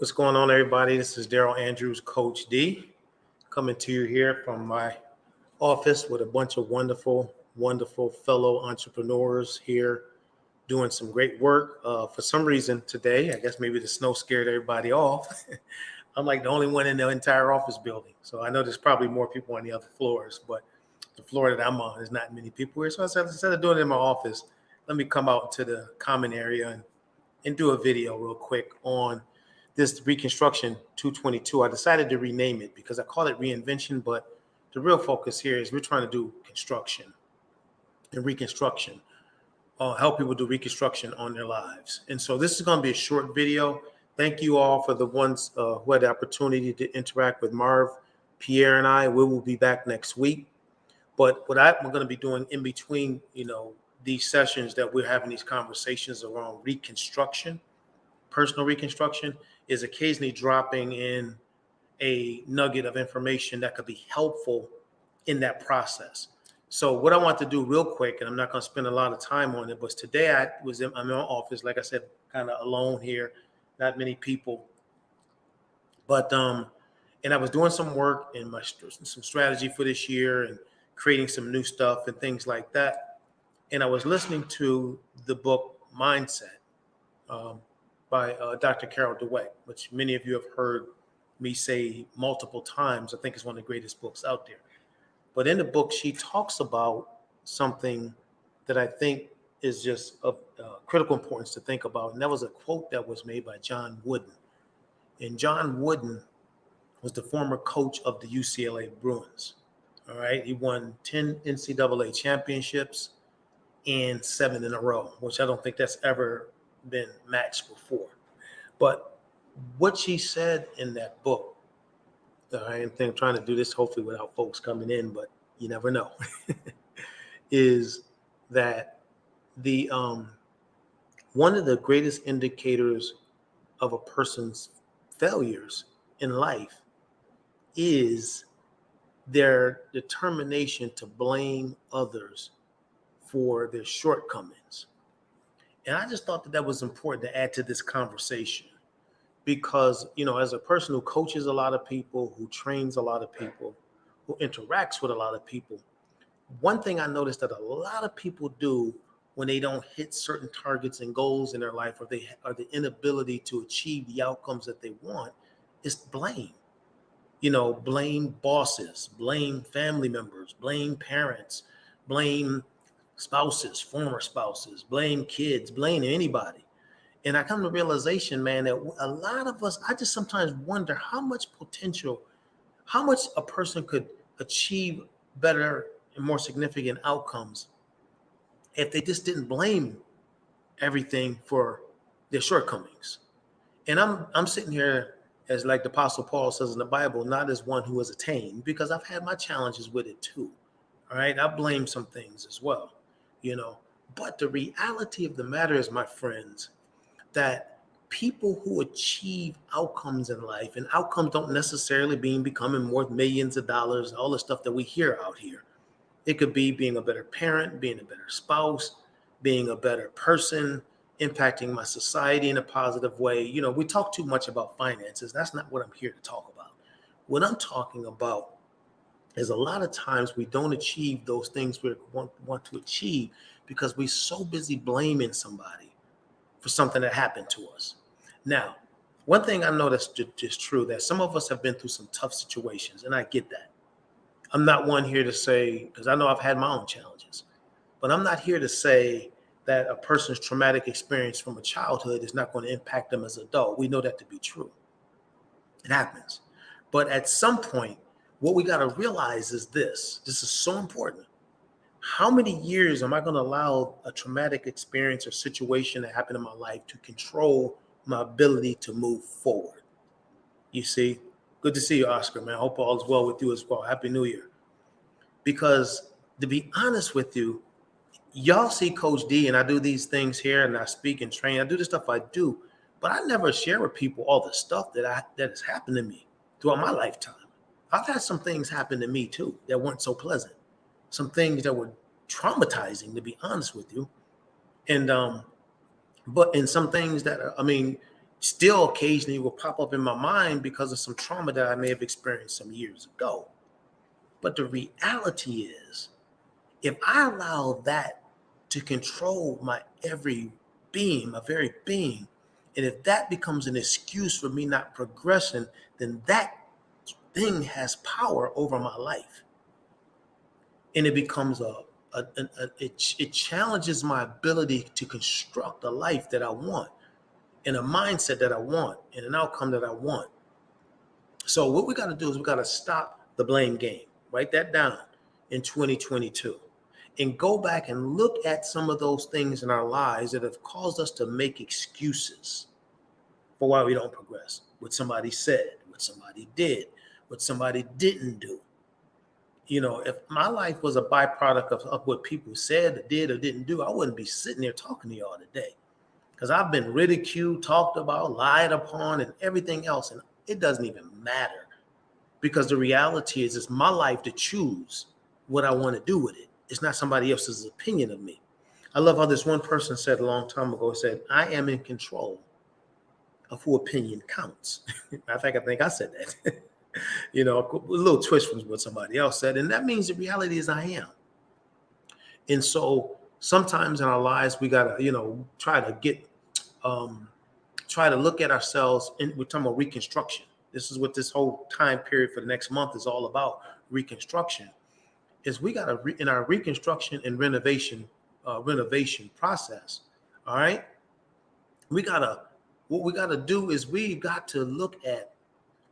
What's going on, everybody? This is Daryl Andrews, Coach D, coming to you here from my office with a bunch of wonderful fellow entrepreneurs here doing some great work. For some reason today, I guess maybe the snow scared everybody off. I'm like the only one in the entire office building. So I know there's probably more people on the other floors, but the floor that I'm on, there's not many people here. So I said, instead of doing it in my office, let me come out to the common area and do a video real quick on this Reconstruction 222. I decided to rename it because I call it Reinvention, but the real focus here is we're trying to do construction and reconstruction, help people do reconstruction on their lives. And so this is going to be a short video. Thank you all for the ones who had the opportunity to interact with Marv, Pierre, and I. We will be back next week. But what I'm going to be doing in between, these sessions that we're having these conversations around reconstruction, personal reconstruction, is occasionally dropping in a nugget of information that could be helpful in that process. So what I want to do real quick, and I'm not going to spend a lot of time on it, but today I'm in my office, like I said, kind of alone here, not many people. But and I was doing some work in some strategy for this year and creating some new stuff and things like that. And I was listening to the book Mindset by Dr. Carol Dweck, which many of you have heard me say multiple times. I think it's one of the greatest books out there. But in the book, she talks about something that I think is just of critical importance to think about. And that was a quote that was made by John Wooden. And John Wooden was the former coach of the UCLA Bruins. All right. He won 10 NCAA championships and 7 in a row, which I don't think that's ever been matched before. But what she said in that book, I am trying to do this hopefully without folks coming in, but you never know, is that the one of the greatest indicators of a person's failures in life is their determination to blame others for their shortcomings. And I just thought that was important to add to this conversation because, as a person who coaches a lot of people, who trains a lot of people, who interacts with a lot of people, one thing I noticed that a lot of people do when they don't hit certain targets and goals in their life, or the inability to achieve the outcomes that they want, is blame. Blame bosses, blame family members, blame parents, blame spouses, former spouses, blame kids, blame anybody. And I come to the realization, man, that a lot of us, I just sometimes wonder how much a person could achieve better and more significant outcomes if they just didn't blame everything for their shortcomings. And I'm sitting here, as like the Apostle Paul says in the Bible, not as one who has attained, because I've had my challenges with it too. All right. I blame some things as well. But the reality of the matter is, my friends, that people who achieve outcomes in life, and outcomes don't necessarily mean becoming worth millions of dollars, all the stuff that we hear out here. It could be being a better parent, being a better spouse, being a better person, impacting my society in a positive way. We talk too much about finances. That's not what I'm here to talk about. What I'm talking about is a lot of times we don't achieve those things we want to achieve because we're so busy blaming somebody for something that happened to us. Now, one thing I know that's just true, that some of us have been through some tough situations, and I get that. I'm not one here to say, because I know I've had my own challenges, but I'm not here to say that a person's traumatic experience from a childhood is not going to impact them as an adult. We know that to be true. It happens. But at some point, what we got to realize is this is so important. How many years am I going to allow a traumatic experience or situation that happened in my life to control my ability to move forward? You see, good to see you, Oscar, man. I hope all is well with you as well. Happy New Year. Because to be honest with you, y'all see Coach D, and I do these things here, and I speak and train. I do the stuff I do, but I never share with people all the stuff that has happened to me throughout my lifetime. I've had some things happen to me too that weren't so pleasant. Some things that were traumatizing, to be honest with you. And but in some things that still occasionally will pop up in my mind because of some trauma that I may have experienced some years ago. But the reality is, if I allow that to control my every being, my very being, and if that becomes an excuse for me not progressing, then that thing has power over my life. And it becomes it challenges my ability to construct a life that I want, and a mindset that I want, and an outcome that I want. So what we got to do is we got to stop the blame game. Write that down in 2022 and go back and look at some of those things in our lives that have caused us to make excuses for why we don't progress. What somebody said, what somebody did, what somebody didn't do. If my life was a byproduct of what people said or did or didn't do, I wouldn't be sitting there talking to y'all today. Because I've been ridiculed, talked about, lied upon, and everything else. And it doesn't even matter. Because the reality is, it's my life to choose what I want to do with it. It's not somebody else's opinion of me. I love how this one person said a long time ago, said, I am in control of who opinion counts. I think I said that. A little twist from what somebody else said. And that means the reality is I am. And so sometimes in our lives, we got to, try to look at ourselves. And we're talking about reconstruction. This is what this whole time period for the next month is all about. Reconstruction is we got to, in our reconstruction and renovation process. All right. What we got to do is we got to look at,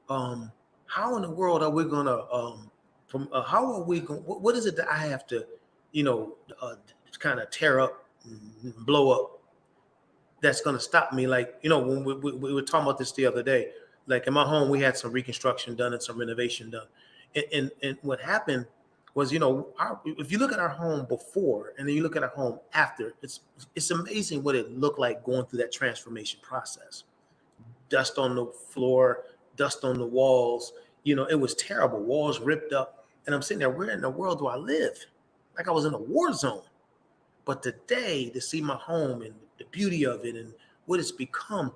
how in the world are we going to, what is it that I have to, kind of tear up and blow up that's going to stop me? Like, when we were talking about this the other day, like in my home, we had some reconstruction done and some renovation done. And what happened was, if you look at our home before and then you look at our home after, it's amazing what it looked like going through that transformation process. Dust on the floor, dust on the walls. It was terrible. Walls ripped up. And I'm sitting there, where in the world do I live? Like I was in a war zone. But today, to see my home and the beauty of it and what it's become,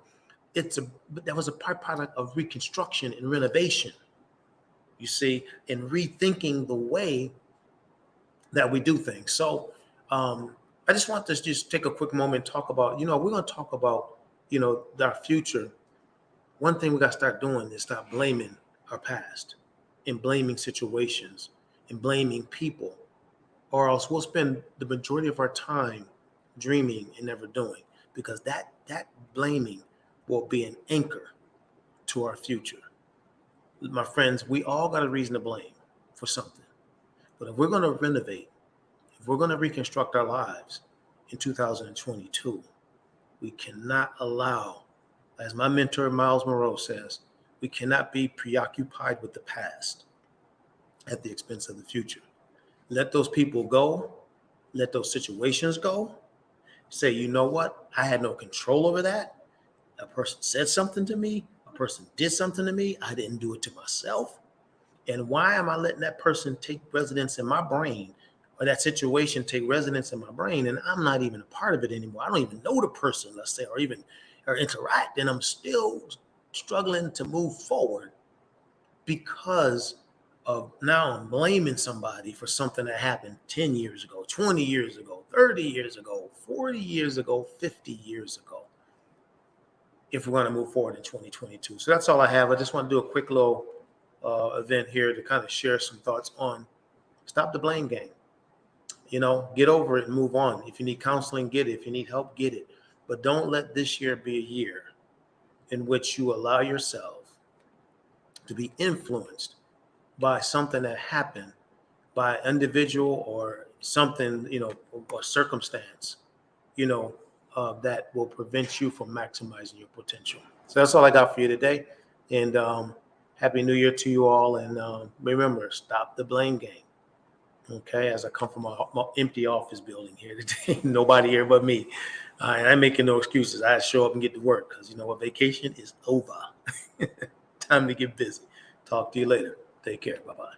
that was a byproduct of reconstruction and renovation, you see, and rethinking the way that we do things. So I just want to just take a quick moment and talk about, we're going to talk about, our future. One thing we got to start doing is stop blaming our past and blaming situations and blaming people, or else we'll spend the majority of our time dreaming and never doing, because that blaming will be an anchor to our future. My friends, we all got a reason to blame for something. But if we're going to renovate, if we're going to reconstruct our lives in 2022, we cannot allow, as my mentor Miles Monroe says, we cannot be preoccupied with the past at the expense of the future. Let those people go. Let those situations go. Say, you know what? I had no control over that. A person said something to me. A person did something to me. I didn't do it to myself. And why am I letting that person take residence in my brain, or that situation take residence in my brain, and I'm not even a part of it anymore? I don't even know the person, let's say, or interact, and I'm still struggling to move forward because of now I'm blaming somebody for something that happened 10 years ago, 20 years ago, 30 years ago, 40 years ago, 50 years ago, if we're going to move forward in 2022. So that's all I have. I just want to do a quick little event here to kind of share some thoughts on stop the blame game. Get over it and move on. If you need counseling, get it. If you need help, get it. But don't let this year be a year in which you allow yourself to be influenced by something that happened by an individual or something, or circumstance, that will prevent you from maximizing your potential. So that's all I got for you today. And Happy New Year to you all. And remember, stop the blame game. Okay, as I come from my empty office building here today, nobody here but me. And I'm making no excuses. I show up and get to work because vacation is over. Time to get busy. Talk to you later. Take care. Bye-bye.